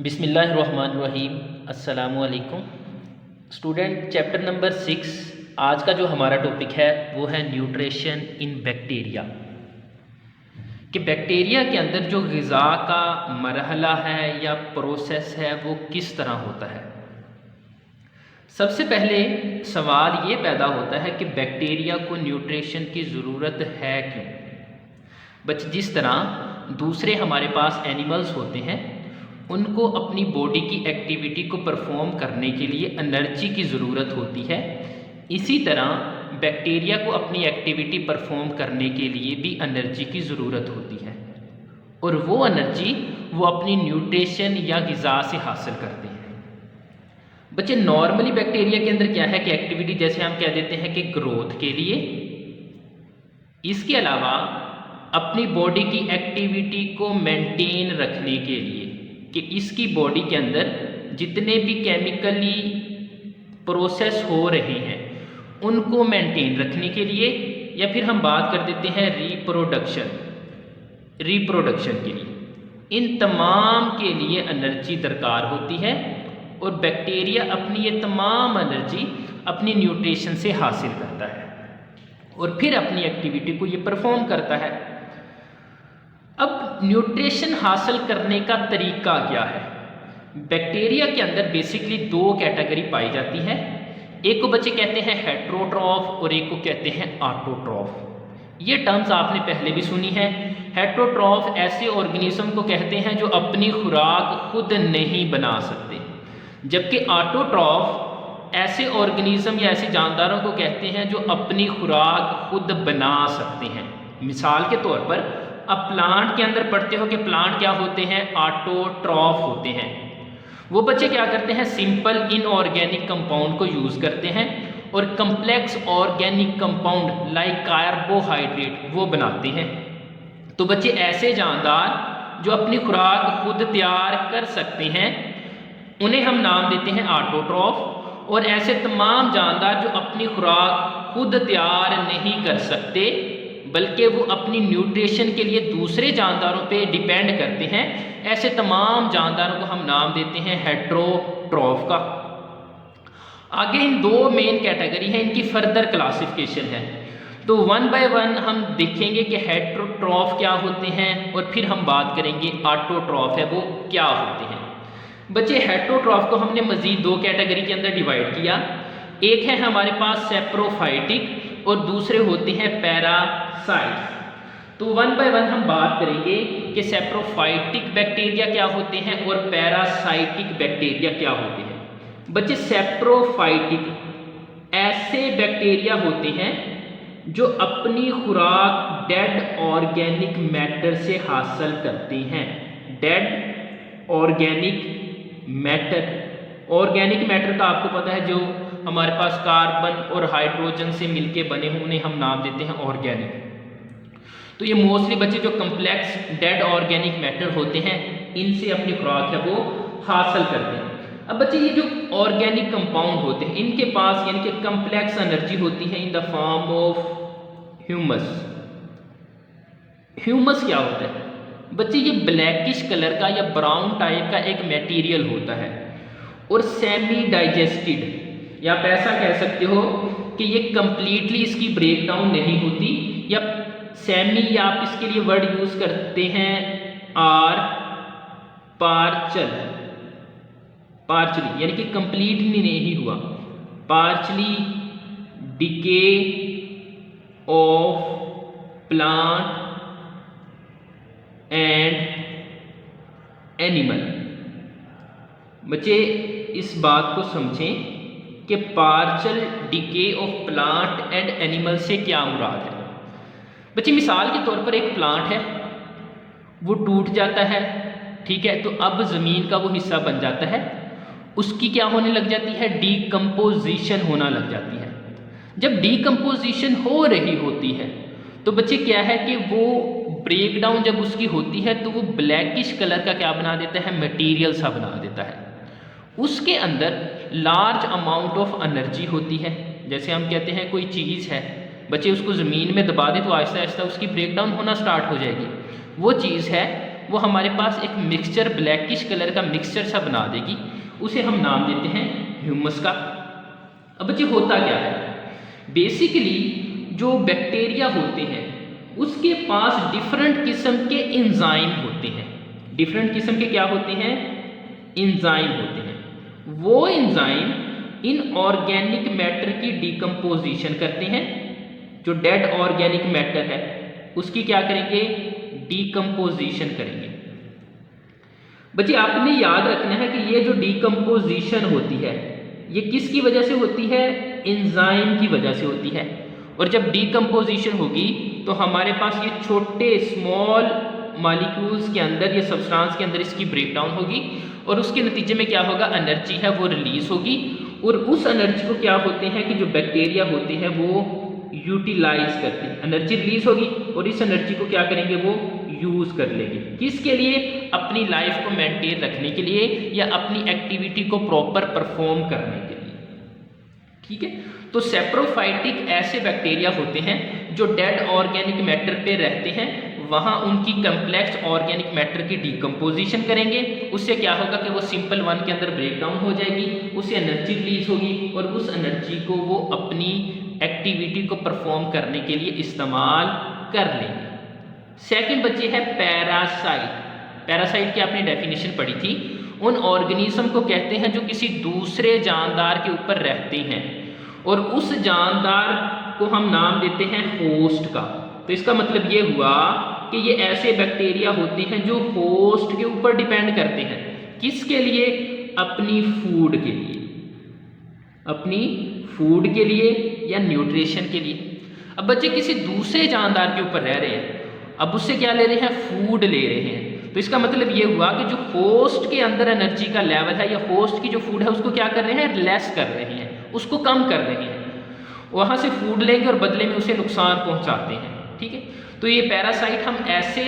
बिस्मिल्लाहिर्रहमानिर्रहीम। अस्सलामुअलैकुम student. Chapter number 6 आज का जो हमारा टॉपिक है वो है न्यूट्रिशन इन बैक्टीरिया। कि बैक्टीरिया के अंदर जो ग़िज़ा का मरहला है या प्रोसेस है वो किस तरह होता है। सबसे पहले सवाल ये पैदा होता है कि बैक्टीरिया को न्यूट्रिशन की ज़रूरत है क्यों। बच्चे जिस तरह दूसरे हमारे पास एनिमल्स होते हैं उनको अपनी बॉडी की एक्टिविटी को परफॉर्म करने के लिए एनर्जी की ज़रूरत होती है, इसी तरह बैक्टीरिया को अपनी एक्टिविटी परफॉर्म करने के लिए भी एनर्जी की ज़रूरत होती है और वो एनर्जी वो अपनी न्यूट्रिशन या ग़िज़ा से हासिल करते हैं। बच्चे नॉर्मली बैक्टीरिया के अंदर क्या है कि एक्टिविटी जैसे हम कह देते हैं कि ग्रोथ के लिए, इसके अलावा अपनी बॉडी की एक्टिविटी को मेंटेन रखने के लिए कि इसकी बॉडी के अंदर जितने भी केमिकली प्रोसेस हो रहे हैं उनको मेंटेन रखने के लिए, या फिर हम बात कर देते हैं रिप्रोडक्शन के लिए, इन तमाम के लिए एनर्जी दरकार होती है और बैक्टीरिया अपनी ये तमाम एनर्जी अपनी न्यूट्रिशन से हासिल करता है और फिर अपनी एक्टिविटी को ये परफॉर्म करता है। अब न्यूट्रिशन हासिल करने का तरीका क्या है। बैक्टीरिया के अंदर बेसिकली दो कैटेगरी पाई जाती है, एक को बच्चे कहते हैं हेट्रोट्रॉफ और एक को कहते हैं ऑटोट्रॉफ। ये टर्म्स आपने पहले भी सुनी है। हेट्रोट्रॉफ ऐसे ऑर्गेनिज्म को कहते हैं जो अपनी खुराक खुद नहीं बना सकते, जबकि ऑटोट्रॉफ ऐसे ऑर्गेनिज्म या ऐसे जानदारों को कहते हैं जो अपनी खुराक खुद बना सकते हैं। मिसाल के तौर पर अब प्लांट के अंदर पढ़ते हो कि प्लांट क्या होते हैं, ऑटोट्रॉफ होते हैं। वो बच्चे क्या करते हैं, सिंपल इनऑर्गेनिक कंपाउंड को यूज़ करते हैं और complex organic compound like carbohydrate वो बनाते हैं। तो बच्चे ऐसे जानदार जो अपनी खुराक खुद तैयार कर सकते हैं उन्हें हम नाम देते हैं ऑटोट्रॉफ, और ऐसे तमाम जानदार जो अपनी खुराक खुद तैयार नहीं कर सकते बल्कि वो अपनी न्यूट्रिशन के लिए दूसरे जानदारों पे डिपेंड करते हैं, ऐसे तमाम जानदारों को हम नाम देते हैं हेट्रोट्रॉफ का। आगे इन दो मेन कैटेगरी हैं, इनकी फर्दर क्लासिफिकेशन है। तो वन बाय वन हम देखेंगे कि हेट्रोट्रॉफ क्या होते हैं और फिर हम बात करेंगे ऑटोट्रॉफ है वो क्या होते हैं। बच्चे हेट्रोट्रॉफ को हमने मज़ीद दो कैटेगरी के अंदर डिवाइड किया, एक है हमारे पास सेप्रोफाइटिक और दूसरे होते हैं पैरासाइट्स। तो वन बाय वन हम बात करेंगे कि सेप्रोफाइटिक बैक्टीरिया क्या होते हैं और पैरासाइटिक बैक्टीरिया क्या होते हैं। बच्चे सेप्रोफाइटिक ऐसे बैक्टीरिया होते हैं जो अपनी खुराक डेड ऑर्गेनिक मैटर से हासिल करते हैं। डेड ऑर्गेनिक मैटर का आपको पता है जो हमारे पास कार्बन और हाइड्रोजन से मिलके बने हुए उन्हें हम नाम देते हैं ऑर्गेनिक। तो ये मोस्टली बच्चे जो कम्प्लेक्स डेड ऑर्गेनिक मैटर होते हैं इनसे अपनी खुराक है वो हासिल करते हैं। अब बच्चे ये जो ऑर्गेनिक कंपाउंड होते हैं इनके पास यानी कि कम्प्लेक्स एनर्जी होती है in the form of humus. Humus क्या होता है बच्चे, ये ब्लैकिश कलर का या ब्राउन टाइप का एक मटेरियल होता है और सेमी डाइजेस्टेड, या आप ऐसा कह सकते हो कि ये कंप्लीटली इसकी ब्रेक डाउन नहीं होती, या सेमी, या आप इसके लिए वर्ड यूज करते हैं पार्चली यानी कि कंप्लीटली नहीं हुआ, partially decay of plant and animal. बच्चे इस बात को समझें कि partial decay of plant and animal से क्या मुराद है। बच्चे मिसाल के तौर पर एक प्लांट है वो टूट जाता है, ठीक है, तो अब ज़मीन का वो हिस्सा बन जाता है, उसकी क्या होने लग जाती है, डीकम्पोजिशन होना लग जाती है। जब डीकम्पोजिशन हो रही होती है तो बच्चे क्या है कि वो ब्रेक डाउन जब उसकी होती है तो वो ब्लैकिश कलर का क्या बना देता है, मटीरियल सा बना देता है। उसके अंदर लार्ज अमाउंट ऑफ एनर्जी होती है। जैसे हम कहते हैं कोई चीज़ है बच्चे, उसको ज़मीन में दबा दे तो आहिस्ता आहिस्ता उसकी ब्रेक डाउन होना स्टार्ट हो जाएगी। वो चीज़ है वो हमारे पास एक मिक्सचर ब्लैकिश कलर का मिक्सचर सा बना देगी, उसे हम नाम देते हैं ह्यूमस का। अब बच्चे होता क्या है, बेसिकली जो बैक्टीरिया होते हैं उसके पास डिफरेंट किस्म के एंजाइम होते हैं। डिफरेंट किस्म के क्या होते हैं, एंजाइम होते हैं। वो एंजाइम इन ऑर्गेनिक मैटर की डिकम्पोजिशन करते हैं। जो डेड ऑर्गेनिक मैटर है उसकी क्या करेंगे, डिकम्पोजिशन करेंगे। बच्चे आपने याद रखना है कि ये जो डिकम्पोजिशन होती है ये किसकी वजह से होती है, एंजाइम की वजह से होती है। और जब डिकम्पोजिशन होगी तो हमारे पास ये छोटे स्मॉल मॉलिक्यूल्स के अंदर, ये सब्सटेंस के अंदर इसकी ब्रेकडाउन होगी और उसके नतीजे में क्या होगा, एनर्जी है वो रिलीज होगी। और उस एनर्जी को क्या होते हैं कि जो बैक्टीरिया होते हैं वो यूटिलाइज करते हैं। एनर्जी रिलीज होगी और इस एनर्जी को क्या करेंगे, वो यूज कर लेंगे। किसके लिए, अपनी लाइफ को मेंटेन रखने के लिए या अपनी एक्टिविटी को प्रॉपर परफॉर्म करने के लिए। ठीक है, तो सेप्रोफाइटिक ऐसे बैक्टीरिया होते हैं जो डेड ऑर्गेनिक मैटर पे रहते हैं, वहाँ उनकी कम्प्लेक्स ऑर्गेनिक मैटर की डिकम्पोजिशन करेंगे। उससे क्या होगा कि वो सिंपल वन के अंदर ब्रेकडाउन हो जाएगी, उससे एनर्जी रिलीज होगी और उस एनर्जी को वो अपनी एक्टिविटी को परफॉर्म करने के लिए इस्तेमाल कर लेंगे। सेकंड बच्चे है पैरासाइट। पैरासाइट की आपने डेफिनेशन पढ़ी थी, उन ऑर्गेनिज्म को कहते हैं जो किसी दूसरे जानदार के ऊपर रहते हैं और उस जानदार को हम नाम देते हैं होस्ट का। तो इसका मतलब ये हुआ कि ये ऐसे बैक्टीरिया होते हैं जो होस्ट के ऊपर डिपेंड करते हैं। किसके लिए, अपनी फूड के लिए, अपनी फूड के लिए या न्यूट्रिशन के लिए। अब बच्चे किसी दूसरे जानदार के ऊपर रह रहे हैं, अब उससे क्या ले रहे हैं, फूड ले रहे हैं। तो इसका मतलब ये हुआ कि जो होस्ट के अंदर एनर्जी का लेवल है या होस्ट की जो फूड है उसको क्या कर रहे हैं, लेस कर रहे हैं, उसको कम कर रहे हैं। वहाँ से फूड लेंगे और बदले में उसे नुकसान पहुँचाते हैं। ठीक है, तो ये पैरासाइट हम ऐसे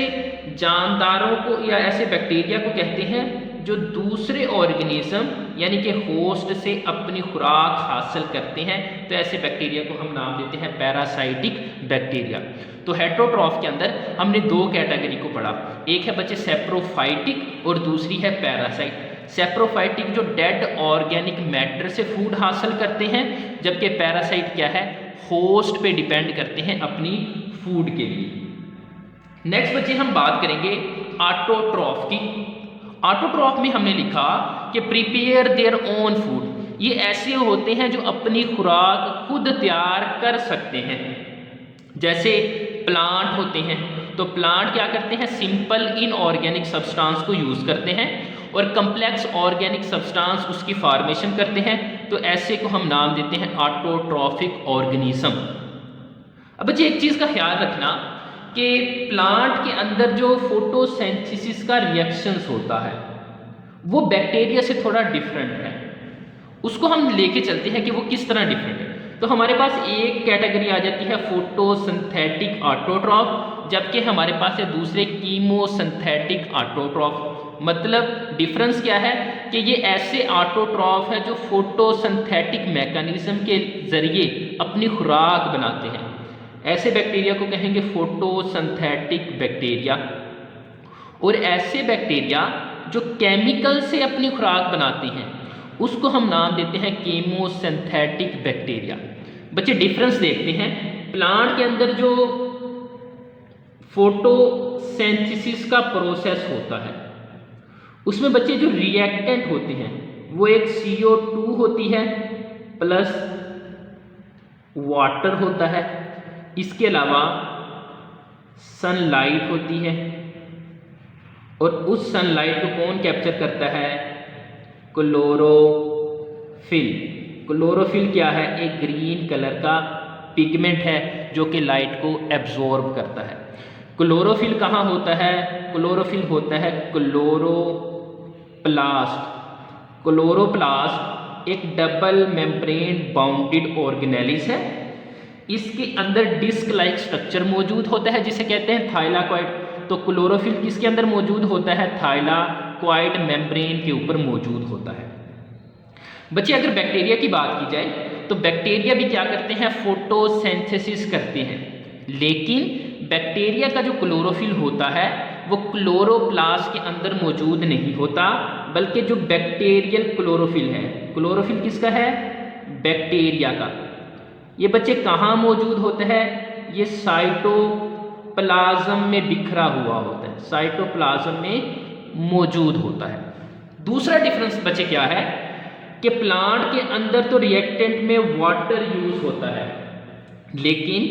जानदारों को या ऐसे बैक्टीरिया को कहते हैं जो दूसरे ऑर्गेनिज्म यानी कि होस्ट से अपनी खुराक हासिल करते हैं। तो ऐसे बैक्टीरिया को हम नाम देते हैं पैरासाइटिक बैक्टीरिया। तो हेटेरोट्रॉफ के अंदर हमने दो कैटेगरी को पढ़ा, एक है बच्चे सेप्रोफाइटिक और दूसरी है पैरासाइट। सेप्रोफाइटिक जो डेड ऑर्गेनिक मैटर से फूड हासिल करते हैं, जबकि पैरासाइट क्या है, होस्ट पे डिपेंड करते हैं अपनी फूड के लिए। नेक्स्ट बच्चे हम बात करेंगे ऑटोट्रॉफ की। ऑटोट्रॉफ में हमने लिखा कि प्रिपेयर देयर ओन फूड। ये ऐसे होते हैं जो अपनी खुराक खुद तैयार कर सकते हैं। जैसे प्लांट होते हैं, तो प्लांट क्या करते हैं, सिंपल इनऑर्गेनिक सब्सटेंस को यूज़ करते हैं और कम्प्लेक्स ऑर्गेनिक सब्सटेंस उसकी फॉर्मेशन करते हैं। तो ऐसे को हम नाम देते हैं ऑटोट्रॉफिक ऑर्गेनिज्म। अब बच्चे एक चीज़ का ख्याल रखना कि प्लांट के अंदर जो फोटोसिंथेसिस का रिएक्शंस होता है वो बैक्टीरिया से थोड़ा डिफरेंट है। उसको हम लेके चलते हैं कि वो किस तरह डिफरेंट है। तो हमारे पास एक कैटेगरी आ जाती है फोटोसिंथेटिक ऑटोट्रॉफ, जबकि हमारे पास है दूसरे कीमोसिंथेटिक ऑटोट्रॉफ। मतलब डिफरेंस क्या है कि ये ऐसे ऑटोट्रॉफ है जो फोटोसिंथेटिक मैकेनिज्म के जरिए अपनी खुराक बनाते हैं। ऐसे बैक्टीरिया को कहेंगे फोटोसिंथेटिक बैक्टीरिया। और ऐसे बैक्टीरिया जो केमिकल से अपनी खुराक बनाते हैं उसको हम नाम देते हैं कीमोसिंथेटिक बैक्टीरिया। बच्चे डिफरेंस देखते हैं, प्लांट के अंदर जो फोटोसिंथेसिस का प्रोसेस होता है उसमें बच्चे जो रिएक्टेंट होते हैं वो एक CO2 होती है प्लस वाटर होता है। इसके अलावा सनलाइट होती है और उस सनलाइट को कौन कैप्चर करता है, क्लोरोफिल। क्लोरोफिल क्या है, एक ग्रीन कलर का पिगमेंट है जो कि लाइट को एब्जॉर्ब करता है। क्लोरोफिल कहाँ होता है, क्लोरोफिल होता है क्लोरोप्लास्ट। क्लोरोप्लास्ट एक डबल मेम्ब्रेन बाउंडेड ऑर्गेनेलिस है। इसके अंदर डिस्क लाइक स्ट्रक्चर मौजूद होता है जिसे कहते हैं थाइलाकॉइड। तो क्लोरोफिल किसके अंदर मौजूद होता है, थाइलाकॉइड मेम्ब्रेन के ऊपर मौजूद होता है। बच्चे अगर बैक्टीरिया की बात की जाए तो बैक्टीरिया भी क्या करते हैं, फोटोसिंथेसिस करते हैं। लेकिन बैक्टीरिया का जो क्लोरोफिल होता है वो क्लोरोप्लास्ट के अंदर मौजूद नहीं होता, बल्कि जो बैक्टीरियल क्लोरोफिल है, क्लोरोफिल किसका है? बैक्टीरिया का। ये बच्चे कहाँ मौजूद होता है? ये साइटोप्लाज्म में बिखरा हुआ होता है, साइटोप्लाज्म में मौजूद होता है। दूसरा डिफरेंस बच्चे क्या है कि प्लांट के अंदर तो रिएक्टेंट में वाटर यूज होता है, लेकिन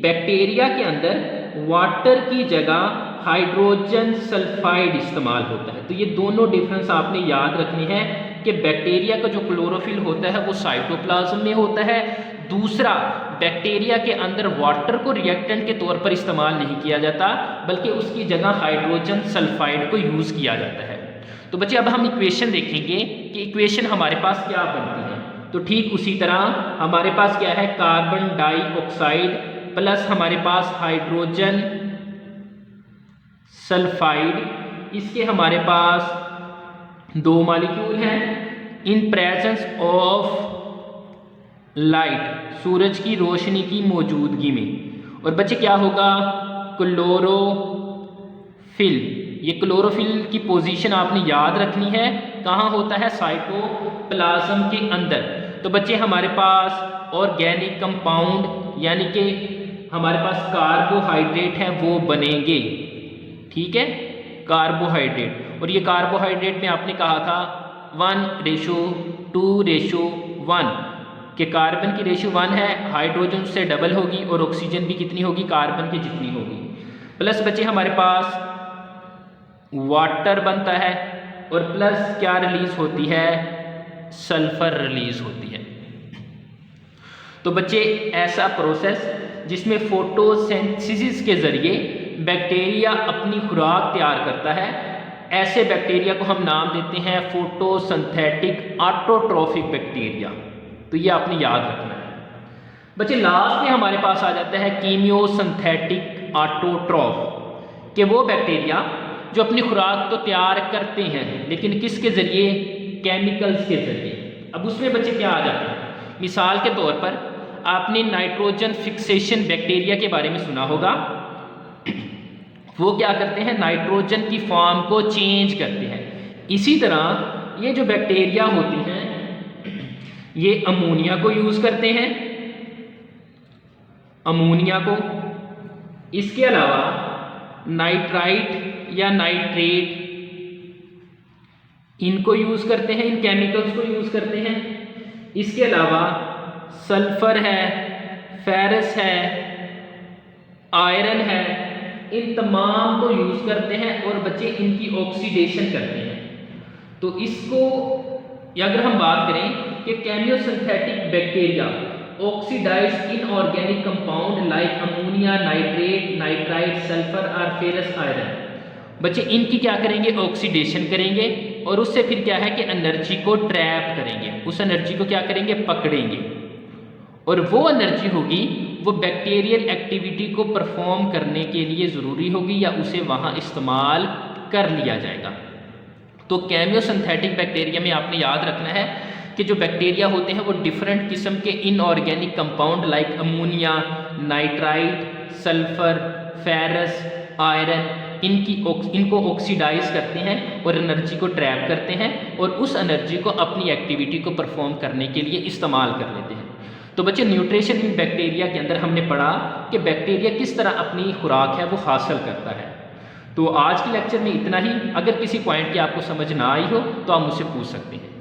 बैक्टीरिया के अंदर वाटर की जगह हाइड्रोजन सल्फाइड इस्तेमाल होता है। तो ये दोनों डिफरेंस आपने याद रखने हैं कि बैक्टीरिया का जो क्लोरोफिल होता है वो साइटोप्लाज्म में होता है। दूसरा, बैक्टीरिया के अंदर वाटर को रिएक्टेंट के तौर पर इस्तेमाल नहीं किया जाता, बल्कि उसकी जगह हाइड्रोजन सल्फाइड को यूज़ किया जाता है। तो बच्चे अब हम इक्वेशन देखेंगे कि इक्वेशन हमारे पास क्या बनती है। तो ठीक उसी तरह हमारे पास क्या है? कार्बन डाइऑक्साइड प्लस हमारे पास हाइड्रोजन सल्फाइड, इसके हमारे पास 2 मॉलिक्यूल हैं। इन प्रेजेंस ऑफ लाइट, सूरज की रोशनी की मौजूदगी में। और बच्चे क्या होगा? क्लोरोफिल। ये क्लोरोफिल की पोजीशन आपने याद रखनी है, कहाँ होता है? साइटोप्लाज्म के अंदर। तो बच्चे हमारे पास ऑर्गेनिक कंपाउंड यानी कि हमारे पास कार्बोहाइड्रेट हैं वो बनेंगे, ठीक है, कार्बोहाइड्रेट। और ये कार्बोहाइड्रेट में आपने कहा था 1:2:1 कि कार्बन की रेशियो 1 है, हाइड्रोजन उससे डबल होगी और ऑक्सीजन भी कितनी होगी? कार्बन की जितनी होगी। प्लस बच्चे हमारे पास वाटर बनता है और प्लस क्या रिलीज होती है? सल्फर रिलीज होती है। तो बच्चे ऐसा प्रोसेस जिसमें फोटोसिंथेसिस के जरिए बैक्टीरिया अपनी खुराक तैयार करता है, ऐसे बैक्टीरिया को हम नाम देते हैं फोटोसिंथेटिक ऑटोट्रॉफिक बैक्टीरिया। तो ये आपने याद रखना है। बच्चे लास्ट में हमारे पास आ जाता है कीमियोसिंथेटिक ऑटोट्रॉफ, कि वो बैक्टीरिया जो अपनी खुराक तो तैयार करते हैं, लेकिन किसके जरिए? केमिकल्स के जरिए। अब उसमें बच्चे क्या आ जाते हैं? मिसाल के तौर पर आपने नाइट्रोजन फिक्सेशन बैक्टीरिया के बारे में सुना होगा। वो क्या करते हैं? नाइट्रोजन की फॉर्म को चेंज करते हैं। इसी तरह ये जो बैक्टीरिया होती हैं ये अमोनिया को यूज करते हैं, अमोनिया को। इसके अलावा नाइट्राइट या नाइट्रेट इनको यूज करते हैं, इन केमिकल्स को यूज करते हैं। इसके अलावा सल्फर है, फेरस है, आयरन है, इन तमाम को यूज करते हैं और बच्चे इनकी ऑक्सीडेशन करते हैं। तो इसको अगर हम बात करें कि chemosynthetic bacteria oxidize inorganic compound like ammonia, nitrate, nitrite, sulphur और फेरस आयरन, बच्चे इनकी क्या करेंगे? ऑक्सीडेशन करेंगे और उससे फिर क्या है कि एनर्जी को ट्रैप करेंगे, उस एनर्जी को क्या करेंगे? पकड़ेंगे। और वो एनर्जी होगी वो बैक्टीरियल एक्टिविटी को परफॉर्म करने के लिए ज़रूरी होगी या उसे वहाँ इस्तेमाल कर लिया जाएगा। तो केमियोसिंथेटिक बैक्टीरिया में आपने याद रखना है कि जो बैक्टीरिया होते हैं वो डिफरेंट किस्म के inorganic compound like ammonia, nitrite, sulphur, ferrous, iron इनको ऑक्सीडाइज करते हैं और एनर्जी को ट्रैप करते हैं और उस एनर्जी को अपनी एक्टिविटी को परफॉर्म करने के लिए इस्तेमाल कर लेते हैं। तो बच्चे न्यूट्रिशन इन बैक्टीरिया के अंदर हमने पढ़ा कि बैक्टीरिया किस तरह अपनी खुराक है वो हासिल करता है। तो आज के लेक्चर में इतना ही। अगर किसी पॉइंट की आपको समझ ना आई हो तो आप मुझसे पूछ सकते हैं।